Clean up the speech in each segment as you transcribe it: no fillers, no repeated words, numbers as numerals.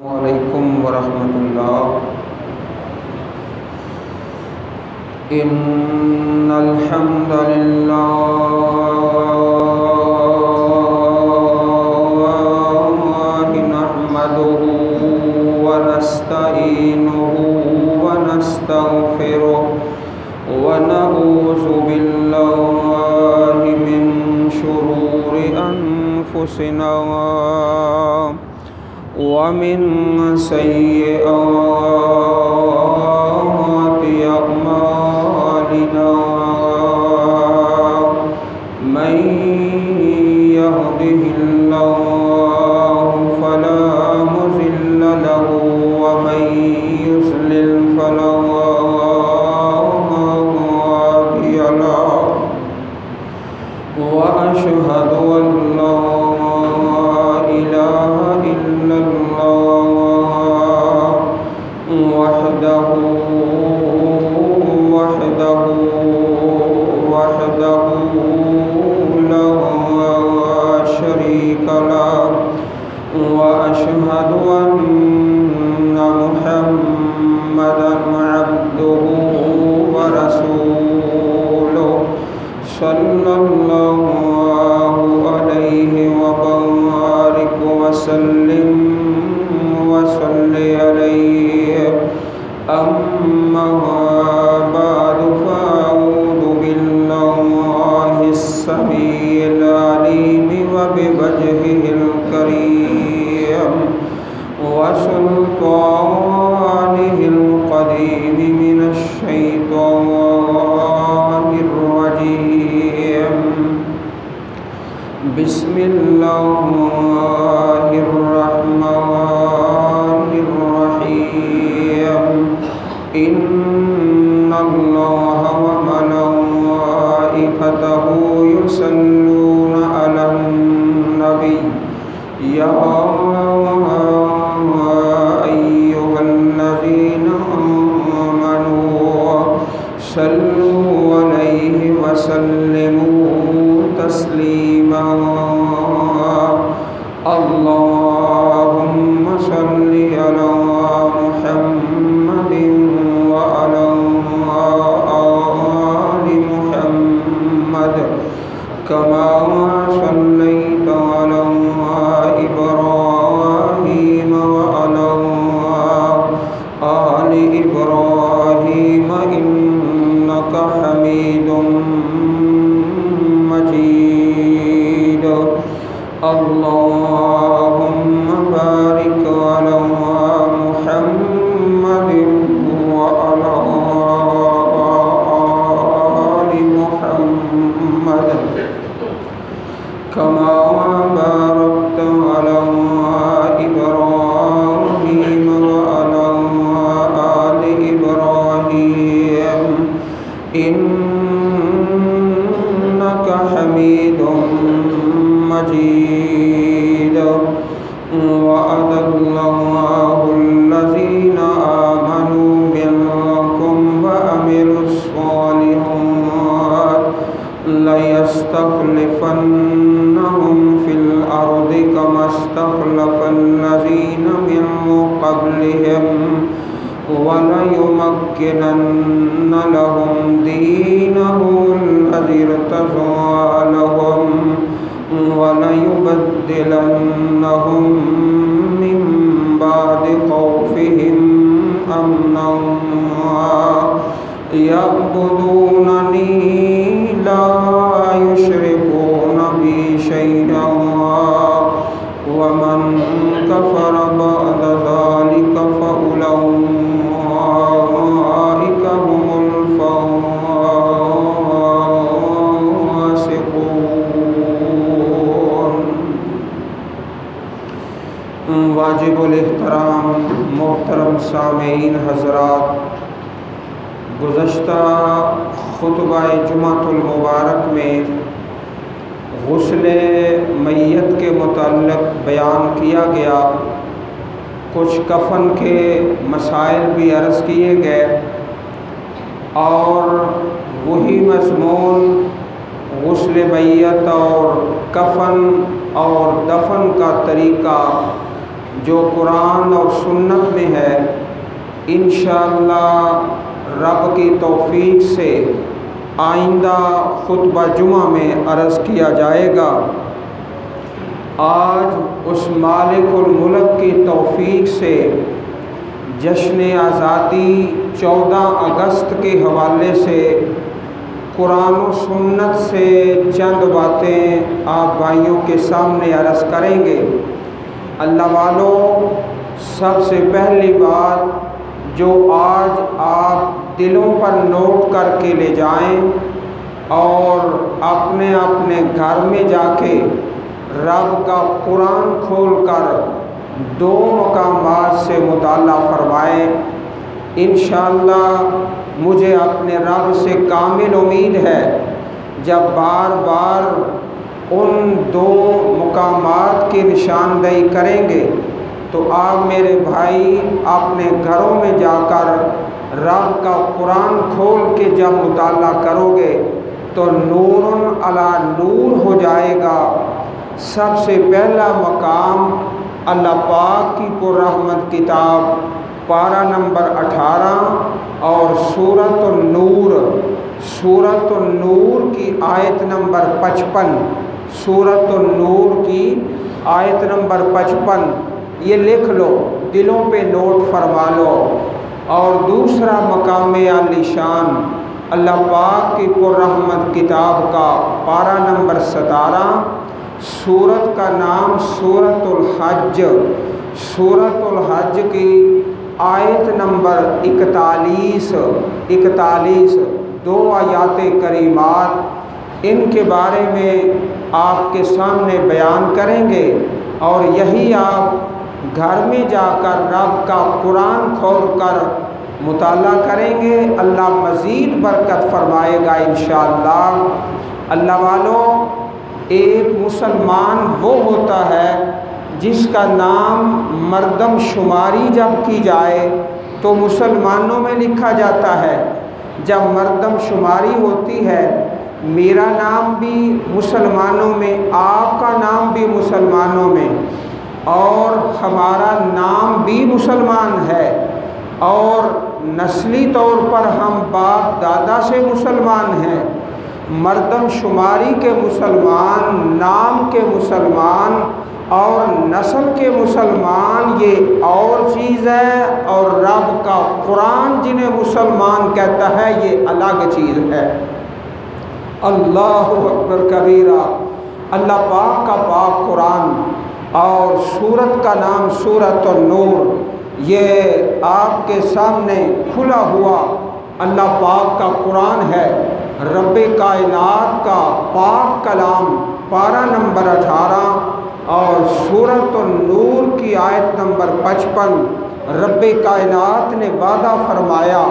علیکم ورحمۃ اللہ۔ ان الحمد للہ نحمده ونستعینه ونستغفره ونعوذ باللہ من شرور انفسنا ومن سيئات أعمالنا من يهده الله فلا مضل له ومن يضلل فلا هادي له وأشهد أن لا إله إلا الله وحده لا شريك له وأشهد أن محمدا عبده ورسوله صلى الله عليه وبارك وسلم عليه أما بعد فأعوذ بالله السميع العليم وبوجهه الكريم وسلطانه القديم من الشيطان الرجيم بسم الله الرحمن الرحيم إن الله وملائكته يصلون على النبي يا أيها الذين آمنوا صلوا عليه وسلموا تسليما اللهم صل على محمد وعلى آل محمد كما صليت على إبراهيم وعلى آل إبراهيم إنك حميد مجيد اللهم بارك على محمد وعلى آل محمد كما باركت على إبراهيم وعلى آل إبراهيم إنك حميد مجيد وعد الله الذين آمنوا منكم وعملوا الصالحات ليستخلفنهم في الأرض كما استخلف الذين من قبلهم وليمكنن لهم دينهم الذي ارتضى لهم وليبدلنهم من بعد خوفهم أمنا يعبدونني لا يشركون بي شيئا ومن كفر بعد ذلك فأولئك هم الفاسقون۔ واجب الاحترام محترم سامعین حضرات، گزشتہ خطبہ جمعۃ المبارک میں غسل میت کے متعلق بیان کیا گیا، کچھ کفن کے مسائل بھی عرض کیے گئے اور وہی مضمون غسل میت اور کفن اور دفن کا طریقہ جو قرآن اور سنت میں ہے انشاءاللہ رب کی توفیق سے آئندہ خطبہ جمعہ میں عرض کیا جائے گا۔ آج اس مالک الملک کی توفیق سے جشن آزادی 14 اگست کے حوالے سے قرآن و سنت سے چند باتیں آپ بھائیوں کے سامنے عرض کریں گے۔ اللہ والوں، سب سے پہلی بات جو آج آپ دلوں پر نوٹ کر کے لے جائیں اور اپنے اپنے گھر میں جا کے رب کا قرآن کھول کر 2 مقامات سے مطالعہ فرمائیں۔ انشاءاللہ مجھے اپنے رب سے کامل امید ہے جب بار بار ان 2 مقامات کی نشاندہی کریں گے تو آپ میرے بھائی اپنے گھروں میں جا کر رب کا قرآن کھول کے جب مطالعہ کرو گے تو نور علی نور ہو جائے گا۔ سب سے پہلا مقام اللہ پاک کی پر رحمت کتاب پارہ نمبر 18 اور سورۃ النور کی آیت نمبر 55، سورۃ النور کی آیت نمبر 55 یہ لکھ لو، دلوں پہ نوٹ فرما لو۔ اور دوسرا مقام عالی شان اللہ پاک کی پر رحمت کتاب کا پارہ نمبر 17، سورت کا نام سورۃ الحج، سورۃ الحج کی آیت نمبر 41 2 آیات کریمات، ان کے بارے میں آپ کے سامنے بیان کریں گے اور یہی آپ گھر میں جا کر رب کا قرآن کھول کر مطالعہ کریں گے۔ اللہ مزید برکت فرمائے گا انشاءاللہ۔ اللہ والوں، ایک مسلمان وہ ہوتا ہے جس کا نام مردم شماری جب کی جائے تو مسلمانوں میں لکھا جاتا ہے۔ جب مردم شماری ہوتی ہے میرا نام بھی مسلمانوں میں، آپ کا نام بھی مسلمانوں میں، اور ہمارا نام بھی مسلمان ہے، اور نسلی طور پر ہم باپ دادا سے مسلمان ہیں۔ مردم شماری کے مسلمان، نام کے مسلمان اور نسل کے مسلمان یہ اور چیز ہے، اور رب کا قرآن جنہیں مسلمان کہتا ہے یہ الگ چیز ہے۔ اللہ اکبر کبیرہ۔ اللہ پاک کا پاک قرآن اور سورت کا نام سورۃ النور، یہ آپ کے سامنے کھلا ہوا اللہ پاک کا قرآن ہے، رب کائنات کا پاک کلام، پارہ نمبر 18 اور سورۃ النور کی آیت نمبر 55۔ رب کائنات نے وعدہ فرمایا،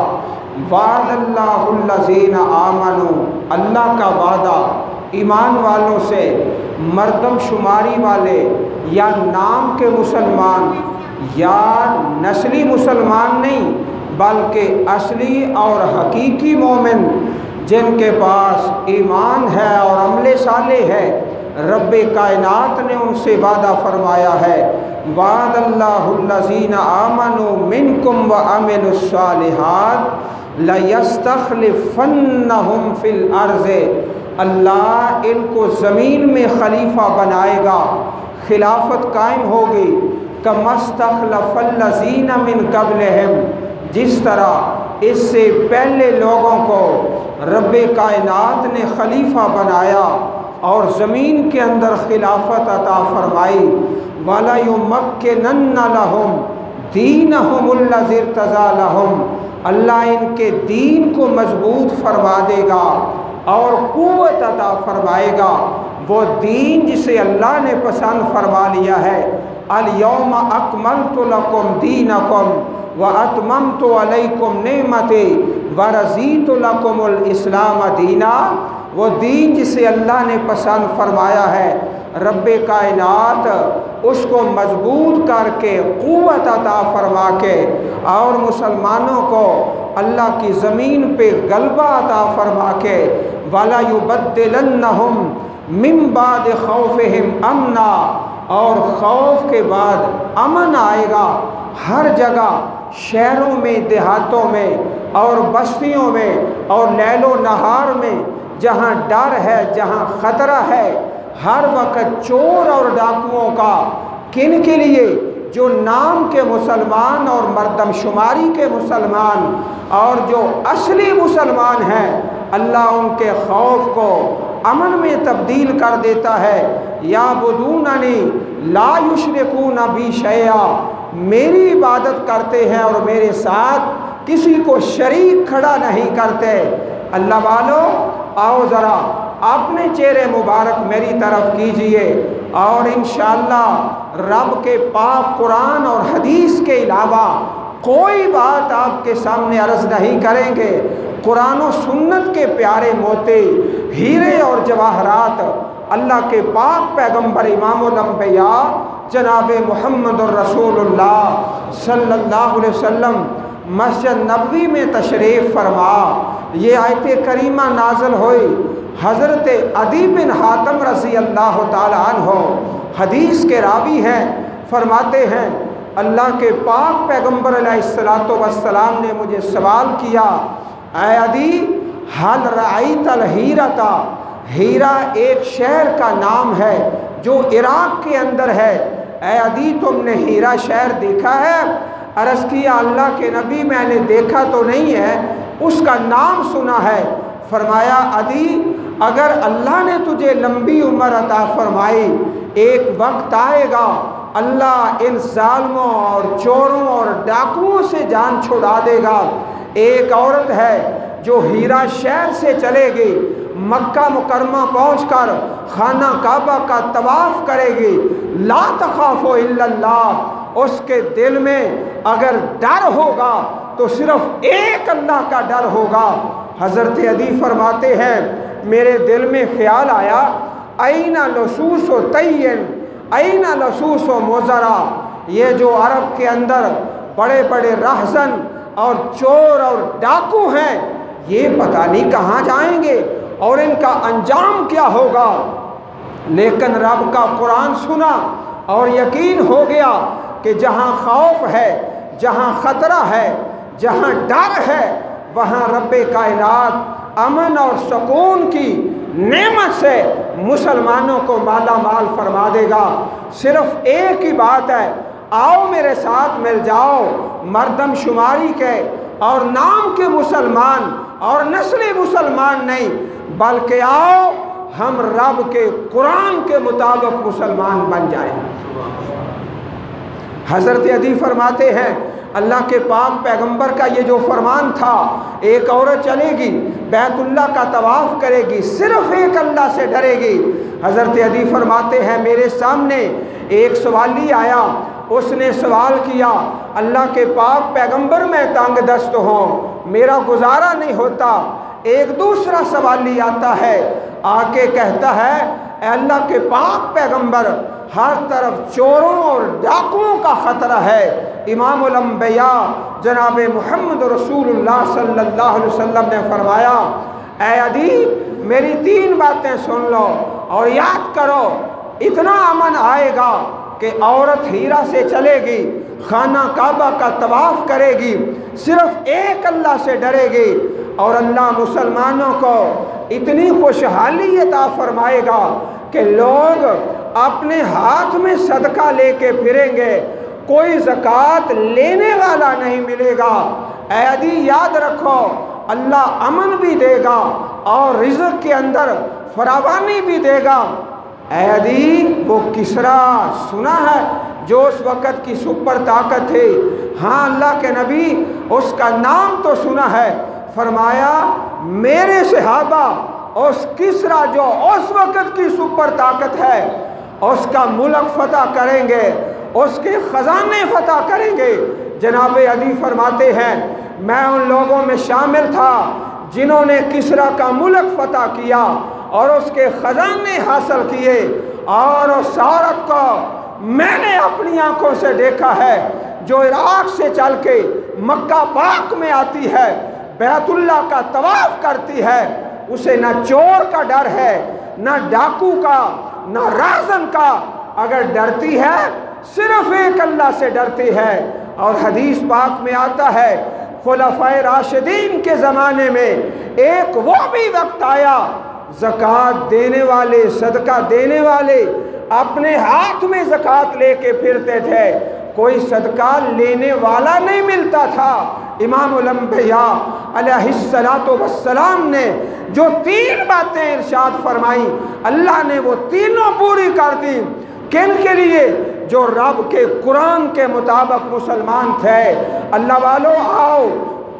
وعد اللہ الذین آمنوا، اللہ کا وعدہ ایمان والوں سے، مردم شماری والے یا نام کے مسلمان یا نسلی مسلمان نہیں بلکہ اصلی اور حقیقی مومن جن کے پاس ایمان ہے اور عمل صالح ہے، رب کائنات نے ان سے وعدہ فرمایا ہے، وعد اللہ الذین آمنوا منکم وعملوا الصالحات لیستخلفنہم فی الارض، اللہ ان کو زمین میں خلیفہ بنائے گا، خلافت قائم ہوگی، کما استخلف الذین من قبلہم، جس طرح اس سے پہلے لوگوں کو رب کائنات نے خلیفہ بنایا اور زمین کے اندر خلافت عطا فرمائی، وَلَيُمَكِّنَنَّ لَهُمْ دِينَهُمُ الَّذِي ارْتَضَىٰ لَهُمْ، اللہ ان کے دین کو مضبوط فرما دے گا اور قوت عطا فرمائے گا، وہ دین جسے اللہ نے پسند فرما لیا ہے۔ الْيَوْمَ أَكْمَلْتُ لَكُمْ دِينَكُمْ وَأَتْمَمْتُ عَلَيْكُمْ نِعْمَتِي وَرَضِيتُ لَكُمُ الْإِسْلَامَ دِينًا، وہ دین جسے اللہ نے پسند فرمایا ہے، رب کائنات اس کو مضبوط کر کے قوت عطا فرما کے اور مسلمانوں کو اللہ کی زمین پہ غلبہ عطا فرما کے، وَلَا يُبَدِّلَنَّهُمْ مِن بَعْدِ خَوْفِهِمْ أَمْنًا، اور خوف کے بعد امن آئے گا۔ ہر جگہ، شہروں میں، دیہاتوں میں اور بستیوں میں اور لیل و نہار میں جہاں ڈر ہے، جہاں خطرہ ہے، ہر وقت چور اور ڈاکوؤں کا، کن کے لیے؟ جو نام کے مسلمان اور مردم شماری کے مسلمان اور جو اصلی مسلمان ہیں، اللہ ان کے خوف کو امن میں تبدیل کر دیتا ہے۔ یعبدوننی لا یشرکون بی شیئا، میری عبادت کرتے ہیں اور میرے ساتھ کسی کو شریک کھڑا نہیں کرتے۔ اللہ والو، آؤ ذرا اپنے چہرے مبارک میری طرف کیجئے اور انشاءاللہ رب کے پاک قرآن اور حدیث کے علاوہ کوئی بات آپ کے سامنے عرض نہیں کریں گے۔ قرآن و سنت کے پیارے موتی، ہیرے اور جواہرات اللہ کے پاک پیغمبر امام الانبیاء جناب محمد الرسول اللہ صلی اللہ علیہ وسلم مسجد نبوی میں تشریف فرما۔ یہ آیت کریمہ نازل ہوئی، حضرت عدی بن حاتم رضی اللہ تعالی عنہ حدیث کے راوی ہیں، فرماتے ہیں اللہ کے پاک پیغمبر علیہ السلام نے مجھے سوال کیا، اے عدی حل رأیت الہیرتا، ہیرا ایک شہر کا نام ہے جو عراق کے اندر ہے، اے عدی تم نے ہیرا شہر دیکھا ہے؟ عرض کیا اللہ کے نبی میں نے دیکھا تو نہیں ہے، اس کا نام سنا ہے۔ فرمایا عدی اگر اللہ نے تجھے لمبی عمر عطا فرمائی، ایک وقت آئے گا اللہ ان ظالموں اور چوروں اور ڈاکوؤں سے جان چھڑا دے گا۔ ایک عورت ہے جو ہیرا شہر سے چلے گی، مکہ مکرمہ پہنچ کر خانہ کعبہ کا طواف کرے گی، لا تخافوا الا اللہ، اس کے دل میں اگر ڈر ہوگا تو صرف ایک اللہ کا ڈر ہوگا۔ حضرت عدی فرماتے ہیں میرے دل میں خیال آیا، این لصوص و تین، این لصوص و مزرا، یہ جو عرب کے اندر بڑے بڑے رہزن اور چور اور ڈاکو ہیں، یہ پتہ نہیں کہاں جائیں گے اور ان کا انجام کیا ہوگا۔ لیکن رب کا قرآن سنا اور یقین ہو گیا کہ جہاں خوف ہے، جہاں خطرہ ہے، جہاں ڈر ہے، وہاں رب کائنات امن اور سکون کی نعمت سے مسلمانوں کو مالا مال فرما دے گا۔ صرف ایک ہی بات ہے، آؤ میرے ساتھ مل جاؤ، مردم شماری کے اور نام کے مسلمان اور نسلی مسلمان نہیں، بلکہ آؤ ہم رب کے قرآن کے مطابق مسلمان بن جائیں۔ حضرت عدی فرماتے ہیں اللہ کے پاک پیغمبر کا یہ جو فرمان تھا، ایک عورت چلے گی بیت اللہ کا طواف کرے گی، صرف ایک اللہ سے ڈرے گی۔ حضرت عدی فرماتے ہیں میرے سامنے ایک سوالی آیا، اس نے سوال کیا اللہ کے پاک پیغمبر میں تنگ دست ہوں، میرا گزارا نہیں ہوتا۔ ایک دوسرا سوالی آتا ہے، آ کے کہتا ہے اے اللہ کے پاک پیغمبر ہر طرف چوروں اور ڈاکوؤں کا خطرہ ہے۔ امام الانبیاء جناب محمد رسول اللہ صلی اللہ علیہ وسلم نے فرمایا اے عدی میری تین باتیں سن لو اور یاد کرو، اتنا امن آئے گا کہ عورت ہیرا سے چلے گی، خانہ کعبہ کا طواف کرے گی، صرف ایک اللہ سے ڈرے گی، اور اللہ مسلمانوں کو اتنی خوشحالی عطا فرمائے گا کہ لوگ اپنے ہاتھ میں صدقہ لے کے پھریں گے، کوئی زکوٰۃ لینے والا نہیں ملے گا۔ اے عدی یاد رکھو اللہ امن بھی دے گا اور رزق کے اندر فراوانی بھی دے گا۔ اے عدی وہ کسرا سنا ہے جو اس وقت کی سپر طاقت تھی؟ ہاں اللہ کے نبی اس کا نام تو سنا ہے۔ فرمایا میرے صحابہ اس کسرا جو اس وقت کی سپر طاقت ہے اس کا ملک فتح کریں گے، اس کے خزانے فتح کریں گے۔ جناب عدی فرماتے ہیں میں ان لوگوں میں شامل تھا جنہوں نے کسرا کا ملک فتح کیا اور اس کے خزانے حاصل کیے، اور اس عورت کو میں نے اپنی آنکھوں سے دیکھا ہے جو عراق سے چل کے مکہ پاک میں آتی ہے، بیت اللہ کا طواف کرتی ہے، اسے نہ چور کا ڈر ہے، نہ ڈاکو کا، نہ رازن کا۔ اگر ڈرتی ہے صرف ایک اللہ سے ڈرتی ہے۔ اور حدیث پاک میں آتا ہے خلفائے راشدین کے زمانے میں ایک وہ بھی وقت آیا زکوٰۃ دینے والے، صدقہ دینے والے اپنے ہاتھ میں زکوٰۃ لے کے پھرتے تھے، کوئی صدقہ لینے والا نہیں ملتا تھا۔ امام الانبیاء علیہ السلام نے جو 3 باتیں ارشاد فرمائی، اللہ نے وہ تینوں پوری کر دی۔ کن کے لیے؟ جو رب کے قرآن کے مطابق مسلمان تھے۔ اللہ والو آؤ،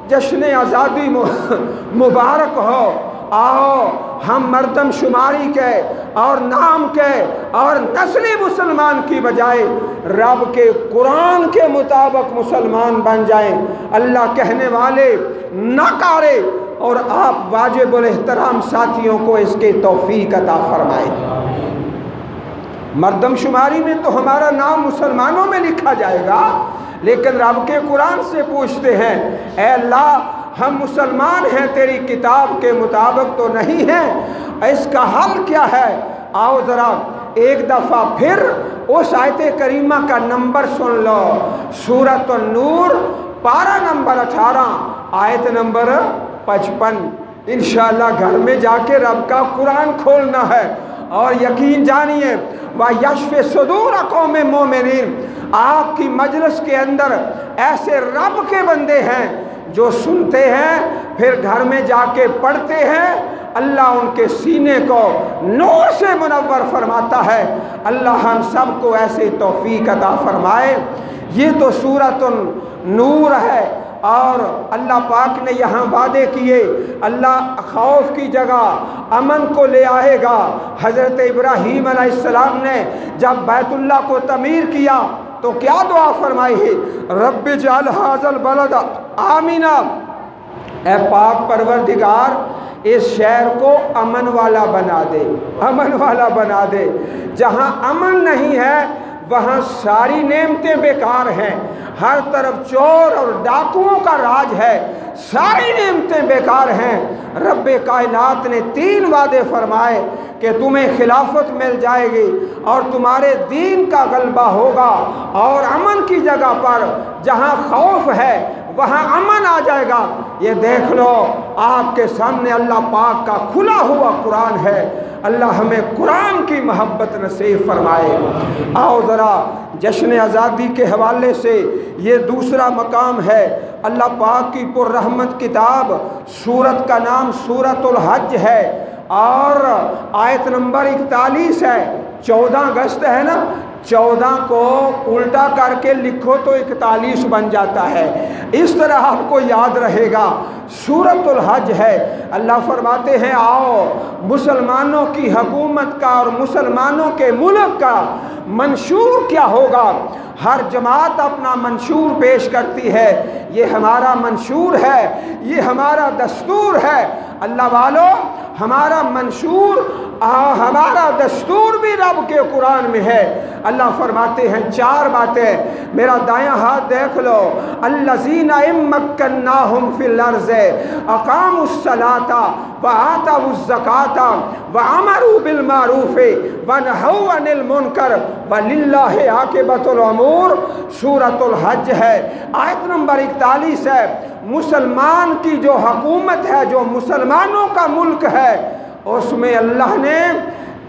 جشن آزادی مبارک ہو، آؤ ہم مردم شماری کے اور نام کے اور نسلی مسلمان کی بجائے رب کے قرآن کے مطابق مسلمان بن جائیں۔ اللہ کہنے والے نہ کرے، اور آپ واجب الاحترام ساتھیوں کو اس کی توفیق عطا فرمائیں۔ مردم شماری میں تو ہمارا نام مسلمانوں میں لکھا جائے گا، لیکن رب کے قرآن سے پوچھتے ہیں اے اللہ ہم مسلمان ہیں، تیری کتاب کے مطابق تو نہیں ہیں، اس کا حل کیا ہے؟ آؤ ذرا ایک دفعہ پھر اس آیت کریمہ کا نمبر سن لو، سورۃ النور پارہ نمبر 18 آیت نمبر 55۔ انشاءاللہ گھر میں جا کے رب کا قرآن کھولنا ہے، اور یقین جانیے وَيَشْفِ صُدُورَ قَوْمٍ مُؤْمِنِينَ، آپ کی مجلس کے اندر ایسے رب کے بندے ہیں جو سنتے ہیں پھر گھر میں جا کے پڑھتے ہیں، اللہ ان کے سینے کو نور سے منور فرماتا ہے۔ اللہ ہم سب کو ایسے توفیق عطا فرمائے۔ یہ تو سورۃ النور ہے، اور اللہ پاک نے یہاں وعدے کیے اللہ خوف کی جگہ امن کو لے آئے گا۔ حضرت ابراہیم علیہ السلام نے جب بیت اللہ کو تعمیر کیا تو کیا دعا فرمائی ہے؟ رب اجعل ھذا البلد آمنا، اے پاک پروردگار اس شہر کو امن والا بنا دے، امن والا بنا دے۔ جہاں امن نہیں ہے وہاں ساری نعمتیں بیکار ہیں، ہر طرف چور اور ڈاکوؤں کا راج ہے، ساری نعمتیں بیکار ہیں۔ رب کائنات نے 3 وعدے فرمائے کہ تمہیں خلافت مل جائے گی اور تمہارے دین کا غلبہ ہوگا، اور امن کی جگہ پر جہاں خوف ہے وہاں امن آ جائے گا۔ یہ دیکھ لو آپ کے سامنے اللہ پاک کا کھلا ہوا قرآن ہے۔ اللہ ہمیں قرآن کی محبت نصیب فرمائے۔ آؤ ذرا جشن آزادی کے حوالے سے یہ دوسرا مقام ہے۔ اللہ پاک کی پر رحمت کتاب، سورت کا نام سورۃ الحج ہے، اور آیت نمبر 41 ہے۔ 14 اگست ہے نا، 14 کو الٹا کر کے لکھو تو 41 بن جاتا ہے، اس طرح آپ کو یاد رہے گا۔ سورۃ الحج ہے۔ اللہ فرماتے ہیں آؤ مسلمانوں کی حکومت کا اور مسلمانوں کے ملک کا منشور کیا ہوگا؟ ہر جماعت اپنا منشور پیش کرتی ہے، یہ ہمارا منشور ہے، یہ ہمارا دستور ہے۔ اللہ والو ہمارا منشور، ہمارا دستور بھی رب کے قرآن میں ہے۔ اللہ فرماتے ہیں 4 باتیں، میرا دایاں ہاتھ دیکھ لو، الذین ان مکناہم فی الارض اقاموا الصلاۃ وآتوا الزکاۃ وامروا بالمعروف ونہوا عن المنکر وللہ عاقبۃ الامور۔ سورۃ الحج ہے، آیت نمبر 41 ہے۔ مسلمان کی جو حکومت ہے، جو مسلمانوں کا ملک ہے، اس میں اللہ نے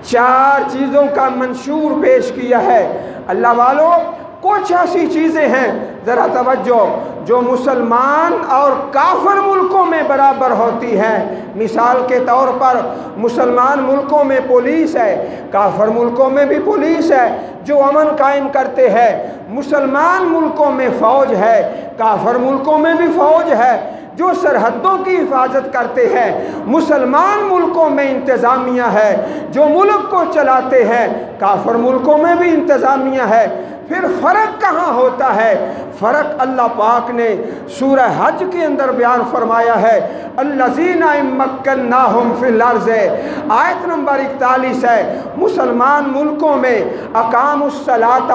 4 چیزوں کا منشور پیش کیا ہے۔ اللہ والو کچھ ایسی چیزیں ہیں، ذرا توجہ، جو مسلمان اور کافر ملکوں میں برابر ہوتی ہیں۔ مثال کے طور پر مسلمان ملکوں میں پولیس ہے، کافر ملکوں میں بھی پولیس ہے جو امن قائم کرتے ہیں۔ مسلمان ملکوں میں فوج ہے، کافر ملکوں میں بھی فوج ہے جو سرحدوں کی حفاظت کرتے ہیں۔ مسلمان ملکوں میں انتظامیہ ہے جو ملک کو چلاتے ہیں، کافر ملکوں میں بھی انتظامیہ ہے۔ پھر فرق کہاں ہوتا ہے؟ فرق اللہ پاک نے سورہ حج کے اندر بیان فرمایا ہے، الذین ان مکناہم فی الارض، آیت نمبر 41 ہے۔ مسلمان ملکوں میں اقاموا الصلاۃ،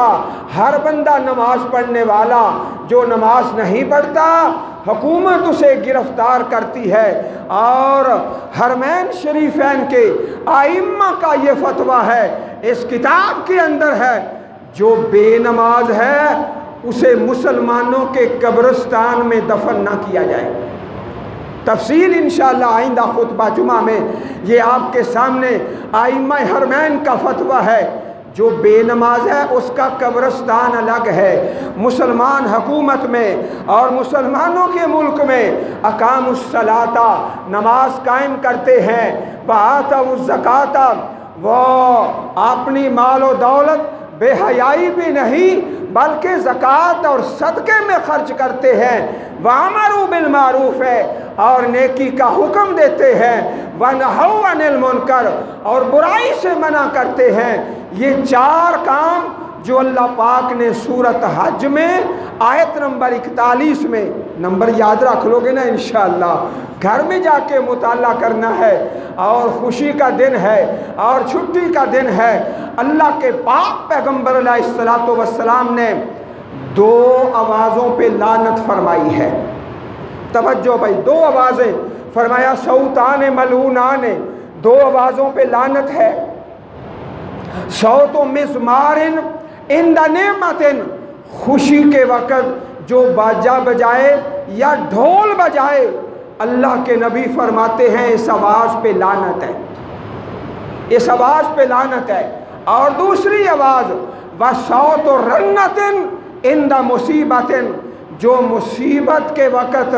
ہر بندہ نماز پڑھنے والا، جو نماز نہیں پڑھتا حکومت اسے گرفتار کرتی ہے۔ اور حرمین شریفین کے ائمہ کا یہ فتویٰ ہے، اس کتاب کے اندر ہے، جو بے نماز ہے اسے مسلمانوں کے قبرستان میں دفن نہ کیا جائے۔ تفصیل انشاءاللہ آئندہ خطبہ جمعہ میں یہ آپ کے سامنے ائمہ حرمین کا فتویٰ ہے۔ جو بے نماز ہے اس کا قبرستان الگ ہے۔ مسلمان حکومت میں اور مسلمانوں کے ملک میں اقاموا الصلاۃ، نماز قائم کرتے ہیں، وآتوا الزکاۃ، وہ اپنی مال و دولت بے حیائی بھی نہیں بلکہ زکوٰۃ اور صدقے میں خرچ کرتے ہیں، وَأَمَرُوا بِالْمَعْرُوفِ، اور نیکی کا حکم دیتے ہیں، وَنَهَوْا عَنِ الْمُنْكَرِ، اور برائی سے منع کرتے ہیں۔ یہ 4 کام جو اللہ پاک نے سورۃ حج میں آیت نمبر 41 میں، نمبر یاد رکھ لو گے نا انشاءاللہ، گھر میں جا کے مطالعہ کرنا ہے، اور خوشی کا دن ہے اور چھٹی کا دن ہے۔ اللہ کے پاک پیغمبر علیہ السلام نے 2 آوازوں پہ لعنت فرمائی ہے۔ توجہ بھائی، 2 آوازیں فرمایا، صوتان ملعونان، 2 آوازوں پہ لعنت ہے۔ صوت مزمار عند نعمت، خوشی کے وقت جو باجا بجائے یا ڈھول بجائے، اللہ کے نبی فرماتے ہیں اس آواز پہ لعنت ہے، اس آواز پہ لعنت ہے۔ اور دوسری آواز، وصوت رنت عند مصیبت، جو مصیبت کے وقت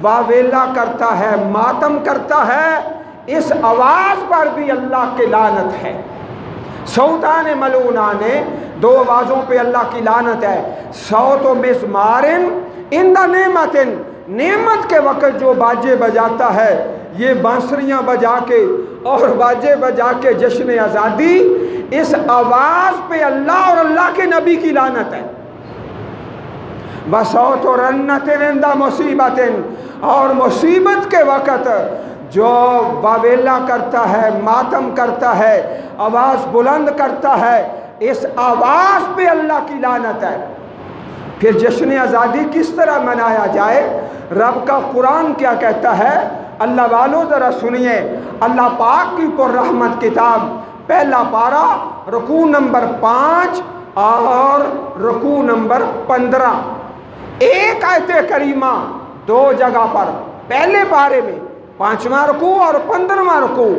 واویلا کرتا ہے، ماتم کرتا ہے، اس آواز پر بھی اللہ کی لعنت ہے۔ صوتان ملعونان، 2 آوازوں پہ اللہ کی لعنت ہے۔ صوت مزمار عند نعمت، نعمت کے وقت جو باجے بجاتا ہے، یہ بانسریاں بجا کے اور باجے بجا کے جشن آزادی، اس آواز پہ اللہ اور اللہ کے نبی کی لعنت ہے۔ وصوت رنت عند مصیبت، اور مصیبت کے وقت جو واویلا کرتا ہے، ماتم کرتا ہے، آواز بلند کرتا ہے، اس آواز پہ اللہ کی لعنت ہے۔ پھر جشن آزادی کس طرح منایا جائے؟ رب کا قرآن کیا کہتا ہے؟ اللہ والوں ذرا سنیے، اللہ پاک کی پر رحمت کتاب، پہلا پارہ، رکوع نمبر 5 اور رکوع نمبر 15، ایک آیت کریمہ 2 جگہ پر، پہلے پارے میں 5واں رکوع اور 15واں رکوع،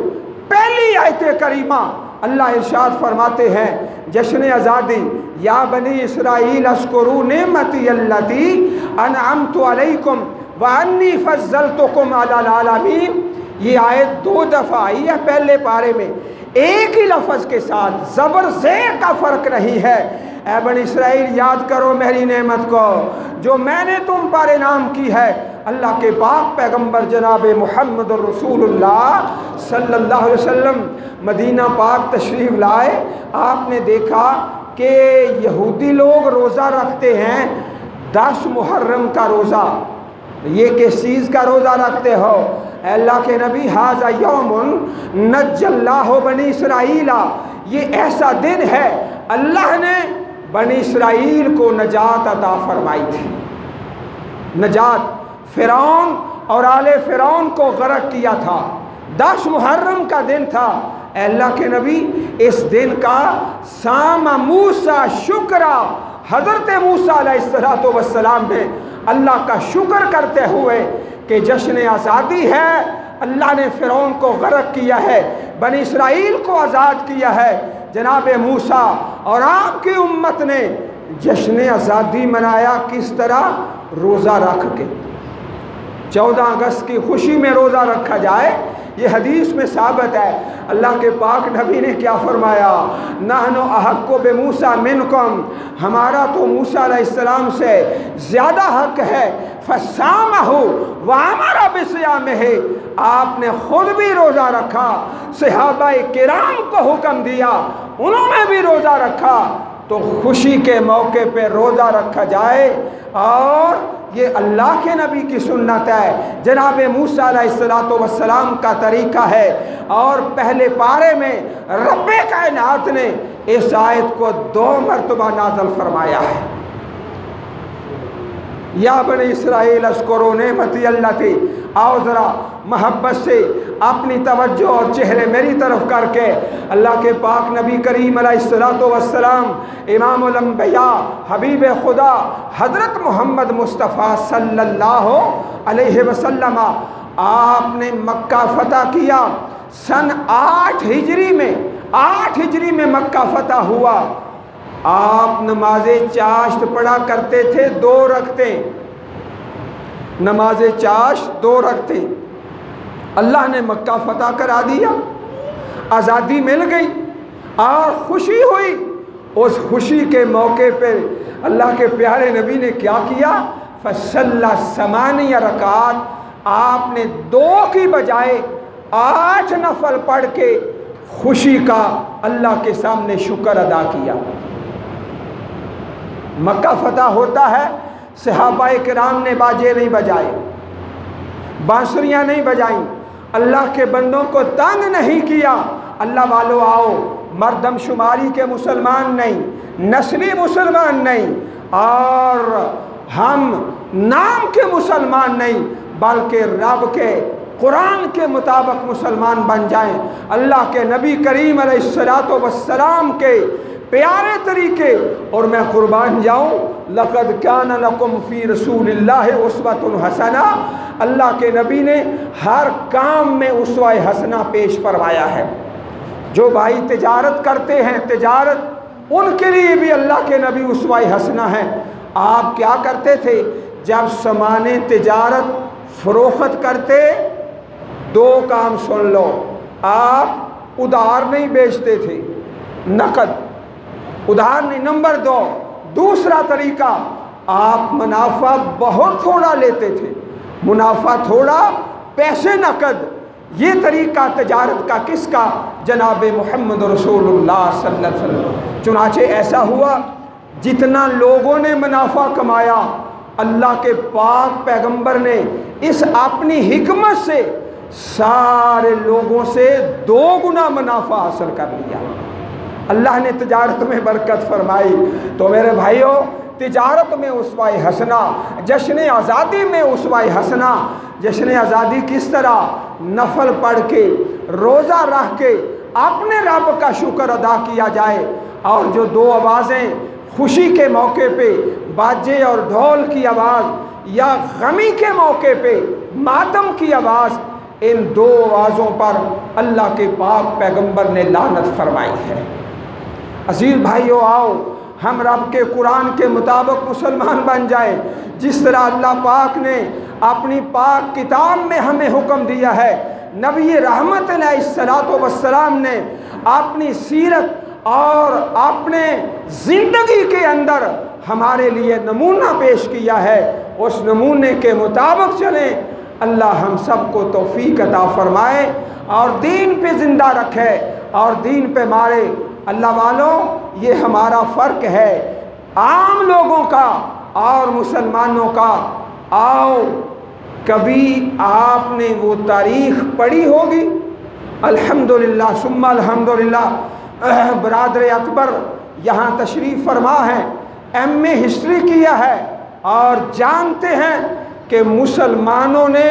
پہلی آیت کریمہ اللہ ارشاد فرماتے ہیں، جشن آزادی، یا بنی اسرائیل اذکروا نعمتی التی انعمت علیکم وانی فضلتکم علی العالمین۔ یہ آیت 2 دفعہ آئی ہے پہلے پارے میں، ایک ہی لفظ کے ساتھ، زبر زیر کا فرق نہیں ہے۔ اے بنی اسرائیل یاد کرو میری نعمت کو جو میں نے تم پر انعام کی ہے۔ اللہ کے پاک پیغمبر جناب محمد رسول اللہ صلی اللہ علیہ وسلم مدینہ پاک تشریف لائے، آپ نے دیکھا کہ یہودی لوگ روزہ رکھتے ہیں 10 محرم کا روزہ۔ یہ کس چیز کا روزہ رکھتے ہو؟ اے اللہ کے نبی، ھذا یوم نجی اللہ بنی اسرائیل، یہ ایسا دن ہے اللہ نے بنی اسرائیل کو نجات عطا فرمائی تھی۔ نجات، فرعون اور آل فرعون کو غرق کیا تھا، 10 محرم کا دن تھا۔ اے اللہ کے نبی، اس دن کا سام موسیٰ شکرہ، حضرت موسیٰ علیہ السلام نے اللہ کا شکر کرتے ہوئے کہ جشن آزادی ہے، اللہ نے فرعون کو غرق کیا ہے، بنی اسرائیل کو آزاد کیا ہے۔ جناب موسیٰ اور آپ کی امت نے جشن آزادی منایا کس طرح؟ روزہ رکھ کے۔ 14 اگست کی خوشی میں روزہ رکھا جائے، یہ حدیث میں ثابت ہے۔ اللہ کے پاک نبی نے کیا فرمایا؟ نحن احق بموسیٰ منکم، ہمارا تو موسیٰ علیہ السلام سے زیادہ حق ہے۔ فصامہ وامر بصیامہ، آپ نے خود بھی روزہ رکھا، صحابہ کرام کو حکم دیا، انہوں نے بھی روزہ رکھا۔ تو خوشی کے موقع پہ روزہ رکھا جائے، اور یہ اللہ کے نبی کی سنت ہے، جناب موسیٰ علیہ السلام کا طریقہ ہے۔ اور پہلے پارے میں رب کائنات نے اس آیت کو 2 مرتبہ نازل فرمایا ہے۔ یا بنی اسرائیل اذکروا نعمتی التی، آؤ ذرا محبت سے اپنی توجہ اور چہرے میری طرف کر کے اللہ کے پاک نبی کریم علیہ الصلوۃ والسلام امام الانبیاء حبیب خدا حضرت محمد مصطفیٰ صلی اللہ علیہ وسلم، آپ نے مکہ فتح کیا سن 8 ہجری میں، 8 ہجری میں مکہ فتح ہوا۔ آپ نماز چاشت پڑھا کرتے تھے 2 رکعتیں، نماز چاشت 2 رکعتیں۔ اللہ نے مکہ فتح کرا دیا، آزادی مل گئی اور خوشی ہوئی۔ اس خوشی کے موقع پہ اللہ کے پیارے نبی نے کیا کیا؟ فصلی 8 رکعات، آپ نے 2 کی بجائے 8 نفل پڑھ کے خوشی کا اللہ کے سامنے شکر ادا کیا۔ مکہ فتح ہوتا ہے، صحابہ کرام نے باجے نہیں بجائے، بانسریاں نہیں بجائیں، اللہ کے بندوں کو تنگ نہیں کیا۔ اللہ والو آؤ، مردم شماری کے مسلمان نہیں، نسلی مسلمان نہیں، اور ہم نام کے مسلمان نہیں، بلکہ رب کے قرآن کے مطابق مسلمان بن جائیں، اللہ کے نبی کریم علیہ الصلوۃ والسلام کے پیارے طریقے۔ اور میں قربان جاؤں، لقد کان لکم فی رسول اللہ اسوۃ حسنہ، اللہ کے نبی نے ہر کام میں اسوہ حسنہ پیش فرمایا ہے۔ جو بھائی تجارت کرتے ہیں، تجارت ان کے لیے بھی اللہ کے نبی اسوہ حسنہ ہیں۔ آپ کیا کرتے تھے؟ جب سامان تجارت فروخت کرتے، 2 کام سن لو، آپ ادھار نہیں بیچتے تھے، نقد، ادھار نہیں۔ نمبر 2، دوسرا طریقہ، آپ منافع بہت تھوڑا لیتے تھے، منافع تھوڑا، پیسے نقد۔ یہ طریقہ تجارت کا کس کا؟ جناب محمد رسول اللہ صلی اللہ علیہ وسلم۔ چنانچہ ایسا ہوا، جتنا لوگوں نے منافع کمایا، اللہ کے پاک پیغمبر نے اس اپنی حکمت سے سارے لوگوں سے 2 گنا منافع حاصل کر لیا۔ اللہ نے تجارت میں برکت فرمائی۔ تو میرے بھائیوں، تجارت میں اسوہ حسنہ، جشن آزادی میں اسوہ حسنہ۔ جشن آزادی کس طرح؟ نفل پڑھ کے، روزہ رکھ کے اپنے رب کا شکر ادا کیا جائے، اور جو 2 آوازیں خوشی کے موقع پہ باجے اور ڈھول کی آواز، یا غمی کے موقع پہ ماتم کی آواز، ان 2 آوازوں پر اللہ کے پاک پیغمبر نے لعنت فرمائی ہے۔ عزیز بھائیو، آؤ ہم رب کے قرآن کے مطابق مسلمان بن جائیں، جس طرح اللہ پاک نے اپنی پاک کتاب میں ہمیں حکم دیا ہے۔ نبی رحمت علیہ الصلوۃ والسلام نے اپنی سیرت اور اپنے زندگی کے اندر ہمارے لیے نمونہ پیش کیا ہے۔ اس نمونے کے مطابق چلیں۔ اللہ ہم سب کو توفیق عطا فرمائے اور دین پہ زندہ رکھے اور دین پہ مارے۔ اللہ والوں، یہ ہمارا فرق ہے عام لوگوں کا اور مسلمانوں کا۔ آؤ، کبھی آپ نے وہ تاریخ پڑھی ہوگی؟ الحمدللہ ثم الحمدللہ، برادر اکبر یہاں تشریف فرما ہے، ایم اے ہسٹری کیا ہے، اور جانتے ہیں کہ مسلمانوں نے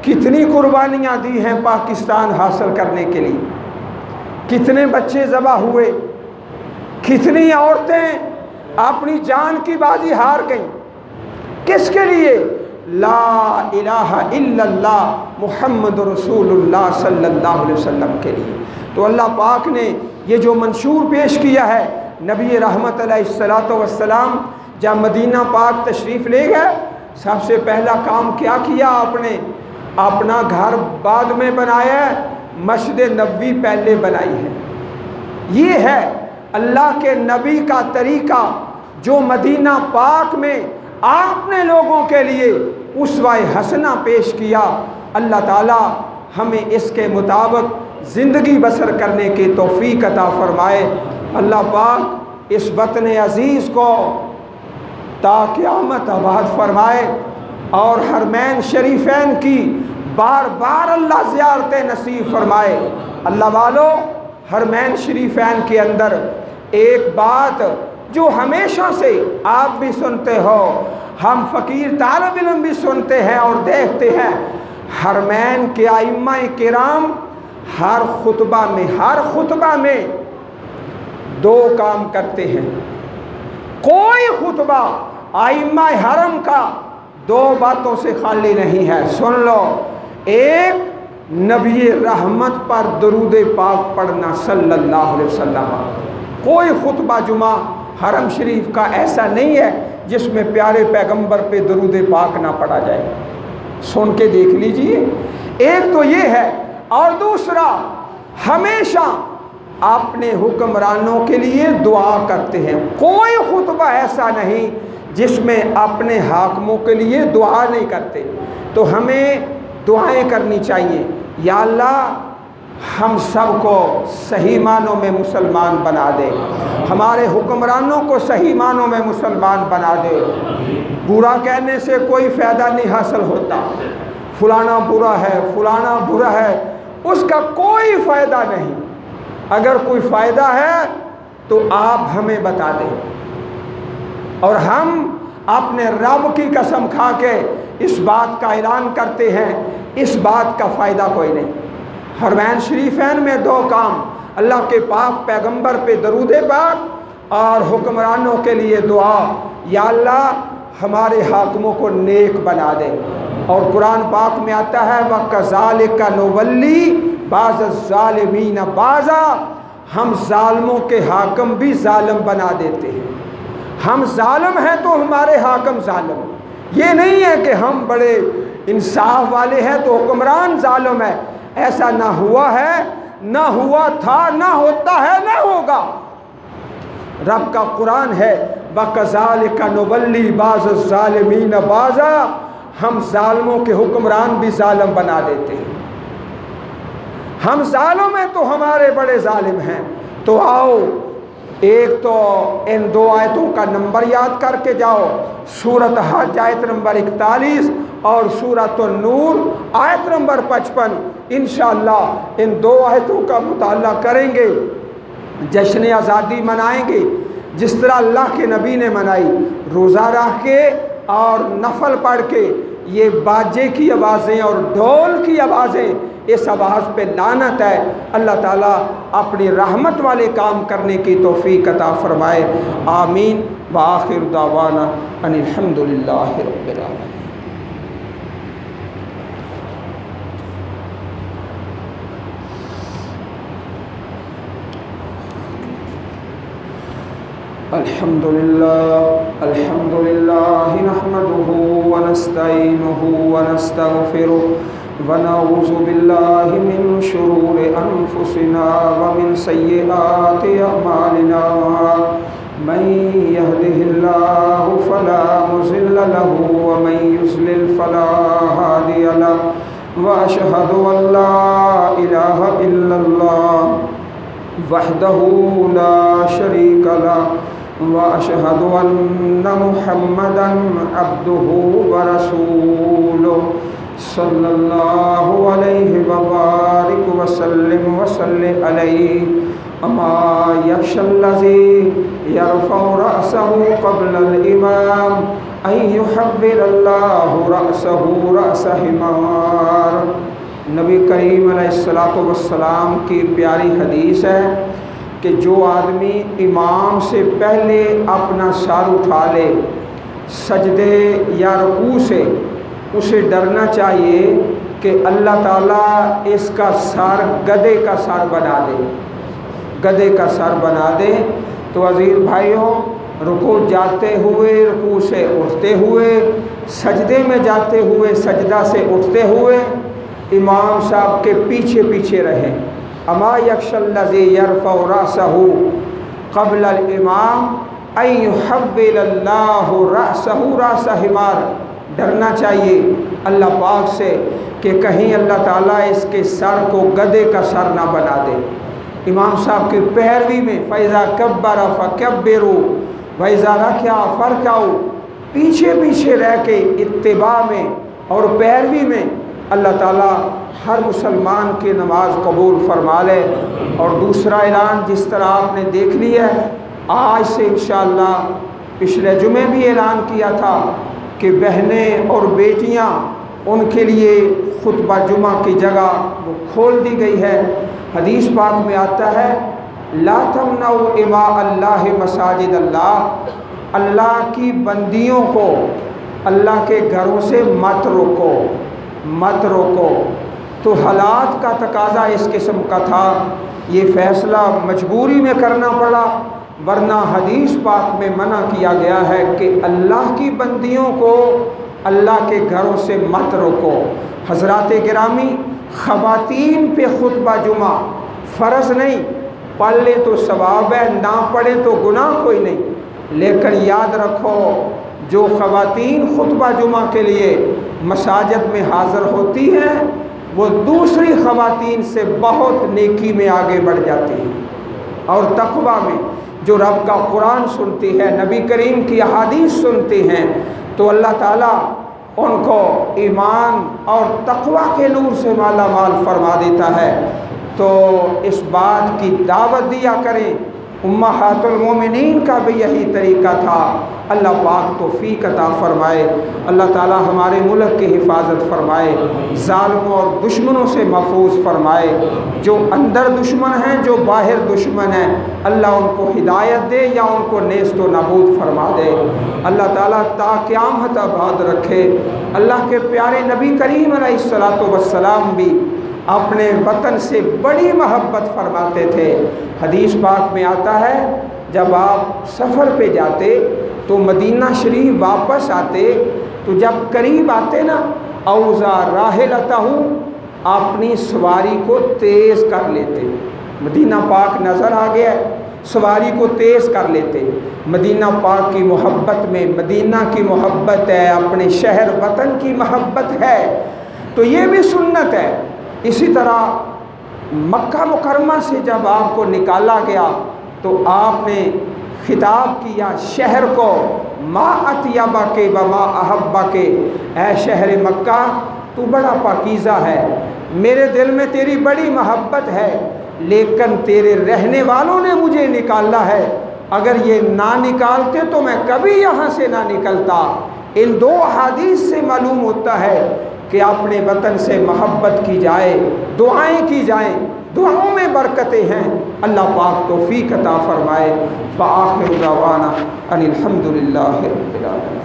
کتنی قربانیاں دی ہیں پاکستان حاصل کرنے کے لیے، کتنے بچے ذبح ہوئے، کتنی عورتیں اپنی جان کی بازی ہار گئیں، کس کے لیے؟ لا الہ الا اللہ محمد رسول اللہ صلی اللہ علیہ وسلم کے لیے۔ تو اللہ پاک نے یہ جو منشور پیش کیا ہے، نبی رحمت علیہ الصلوۃ والسلام جب مدینہ پاک تشریف لے گئے، سب سے پہلا کام کیا کیا آپ نے؟ اپنا گھر بعد میں بنایا ہے، مسجد نبوی پہلے بنائی ہے۔ یہ ہے اللہ کے نبی کا طریقہ جو مدینہ پاک میں آپ نے لوگوں کے لیے اسوہ حسنہ پیش کیا۔ اللہ تعالی ہمیں اس کے مطابق زندگی بسر کرنے کی توفیق عطا فرمائے۔ اللہ پاک اس وطن عزیز کو تا قیامت آباد فرمائے اور حرمین شریفین کی بار بار اللہ زیارت نصیب فرمائے۔ اللہ والو، حرمین شریفین کے اندر ایک بات جو ہمیشہ سے آپ بھی سنتے ہو، ہم فقیر طالب علم بھی سنتے ہیں اور دیکھتے ہیں، حرمین کے ائمہ کرام ہر خطبہ میں دو کام کرتے ہیں۔ کوئی خطبہ ائمہ حرم کا دو باتوں سے خالی نہیں ہے، سن لو۔ ایک، نبی رحمت پر درود پاک پڑھنا صلی اللہ علیہ وسلم۔ کوئی خطبہ جمعہ حرم شریف کا ایسا نہیں ہے جس میں پیارے پیغمبر پہ درود پاک نہ پڑھا جائے، سن کے دیکھ لیجئے۔ ایک تو یہ ہے، اور دوسرا ہمیشہ اپنے حکمرانوں کے لیے دعا کرتے ہیں۔ کوئی خطبہ ایسا نہیں جس میں اپنے حاکموں کے لیے دعا نہیں کرتے۔ تو ہمیں دعائیں کرنی چاہیے، یا اللہ ہم سب کو صحیح معنوں میں مسلمان بنا دے، ہمارے حکمرانوں کو صحیح معنوں میں مسلمان بنا دے۔ برا کہنے سے کوئی فائدہ نہیں حاصل ہوتا، فلانا برا ہے، فلانا برا ہے، اس کا کوئی فائدہ نہیں۔ اگر کوئی فائدہ ہے تو آپ ہمیں بتا دیں، اور ہم اپنے رب کی قسم کھا کے اس بات کا اعلان کرتے ہیں، اس بات کا فائدہ کوئی نہیں۔ حرمین شریفین میں دو کام، اللہ کے پاک پیغمبر پہ درود پاک اور حکمرانوں کے لیے دعا، یا اللہ ہمارے حاکموں کو نیک بنا دے۔ اور قرآن پاک میں آتا ہے وَكَذَلِكَ نُوَلِّي بَعْضَ الظَّالِمِينَ بَعْضًا، ہم ظالموں کے حاکم بھی ظالم بنا دیتے ہیں۔ ہم ظالم ہیں تو ہمارے حاکم ظالم، یہ نہیں ہے کہ ہم بڑے انصاف والے ہیں تو حکمران ظالم ہے، ایسا نہ ہوا ہے، نہ ہوا تھا، نہ ہوتا ہے، نہ ہوگا۔ رب کا قرآن ہے وَكَذَلِكَ نُوَلِّي بَعْضَ الظَّالِمِينَ بَعْضًا، ہم ظالموں کے حکمران بھی ظالم بنا دیتے ہیں۔ ہم ظالم ہیں تو ہمارے بڑے ظالم ہیں۔ تو آؤ، ایک تو ان دو آیتوں کا نمبر یاد کر کے جاؤ، سورۃ حج آیت نمبر 41 اور سورۃ النور آیت نمبر 55۔ انشاءاللہ ان دو آیتوں کا مطالعہ کریں گے، جشن آزادی منائیں گے جس طرح اللہ کے نبی نے منائی، روزہ رکھ کے اور نفل پڑھ کے۔ یہ باجے کی آوازیں اور ڈھول کی آوازیں، اس آواز پہ لعنت ہے۔ اللہ تعالیٰ اپنی رحمت والے کام کرنے کی توفیق عطا فرمائے، آمین۔ وآخر دعوانا ان الحمد للہ رب العالمین۔ الحمد لله نحمده ونستعينه ونستغفره ونعوذ بالله من شرور أنفسنا ومن سيئات أعمالنا، من يهده الله فلا مضل له ومن يضلل فلا هادي له، وأشهد أن لا إله إلا الله وحده لا شريك له، وأشهد أن محمدا عبده ورسوله، صلى الله عليه وبارك وسلم عليه۔ أما يخشى الذي يرفع رأسه قبل الإمام أن يحول الله رأسه رأس حمار۔ نبی کریم علیہ السلام کی پیاری حدیث ہے کہ جو آدمی امام سے پہلے اپنا سر اٹھا لے سجدے یا رکوع سے، اسے ڈرنا چاہیے کہ اللہ تعالیٰ اس کا سر گدھے کا سر بنا دے، گدھے کا سر بنا دے۔ تو عزیز بھائیوں، رکوع جاتے ہوئے رکوع سے اٹھتے ہوئے، سجدے میں جاتے ہوئے سجدہ سے اٹھتے ہوئے امام صاحب کے پیچھے پیچھے رہیں۔ اما یخشی الذی یرفع رأسہ قبل الامام ان یحول اللہ رأسہ رأس حمار۔ ڈرنا چاہیے اللہ پاک سے کہ کہیں اللہ تعالیٰ اس کے سر کو گدھے کا سر نہ بنا دے۔ امام صاحب کی پیروی میں فَإِذَا كَبَّرَ فَكَبِّرُوا وَإِذَا رَكَعَ فَارْكَعُوا، پیچھے پیچھے رہ کے اتباع میں اور پیروی میں اللہ تعالیٰ ہر مسلمان کی نماز قبول فرما لے۔ اور دوسرا اعلان جس طرح آپ نے دیکھ لیا ہے آج سے انشاءاللہ، پچھلے جمعے بھی اعلان کیا تھا کہ بہنیں اور بیٹیاں، ان کے لیے خطبہ جمعہ کی جگہ وہ کھول دی گئی ہے۔ حدیث پاک میں آتا ہے لا تمنعوا اماء اللہ مساجد اللہ، اللہ کی بندیوں کو اللہ کے گھروں سے مت روکو، مت روکو۔ تو حالات کا تقاضا اس قسم کا تھا، یہ فیصلہ مجبوری میں کرنا پڑا، ورنہ حدیث پاک میں منع کیا گیا ہے کہ اللہ کی بندیوں کو اللہ کے گھروں سے مت روکو۔ حضرات گرامی، خواتین پہ خطبہ جمعہ فرض نہیں، پڑھ لیں تو ثواب ہے، نہ پڑھیں تو گناہ کوئی نہیں، لیکن یاد رکھو جو خواتین خطبہ جمعہ کے لیے مساجد میں حاضر ہوتی ہیں وہ دوسری خواتین سے بہت نیکی میں آگے بڑھ جاتی ہیں، اور تقویٰ میں جو رب کا قرآن سنتی ہے، نبی کریم کی احادیث سنتی ہیں، تو اللہ تعالیٰ ان کو ایمان اور تقویٰ کے نور سے مالا مال فرما دیتا ہے۔ تو اس بات کی دعوت دیا کریں۔ امہات المومنین کا بھی یہی طریقہ تھا۔ اللہ پاک توفیق عطا فرمائے، اللہ تعالی ہمارے ملک کی حفاظت فرمائے، ظالموں اور دشمنوں سے محفوظ فرمائے، جو اندر دشمن ہیں جو باہر دشمن ہیں اللہ ان کو ہدایت دے یا ان کو نیست و نابود فرما دے۔ اللہ تعالیٰ تا قیامت آباد رکھے۔ اللہ کے پیارے نبی کریم علیہ السلام بھی اپنے وطن سے بڑی محبت فرماتے تھے۔ حدیث پاک میں آتا ہے جب آپ سفر پہ جاتے تو مدینہ شریف واپس آتے تو جب قریب آتے نا اوزا راحلتہ، اپنی سواری کو تیز کر لیتے۔ مدینہ پاک نظر آ گیا، سواری کو تیز کر لیتے۔ مدینہ پاک کی محبت میں مدینہ کی محبت ہے، اپنے شہر وطن کی محبت ہے، تو یہ بھی سنت ہے۔ اسی طرح مکہ مکرمہ سے جب آپ کو نکالا گیا تو آپ نے خطاب کیا شہر کو، ما اطیبک و ما احبک، اے شہر مکہ تو بڑا پاکیزہ ہے، میرے دل میں تیری بڑی محبت ہے، لیکن تیرے رہنے والوں نے مجھے نکالا ہے، اگر یہ نہ نکالتے تو میں کبھی یہاں سے نہ نکلتا۔ ان دو احادیث سے معلوم ہوتا ہے کہ اپنے وطن سے محبت کی جائے، دعائیں کی جائیں، دعاؤں میں برکتیں ہیں۔ اللہ پاک توفیق عطا فرمائے۔ وآخر دعوانا ان الحمد للہ رب العالمین۔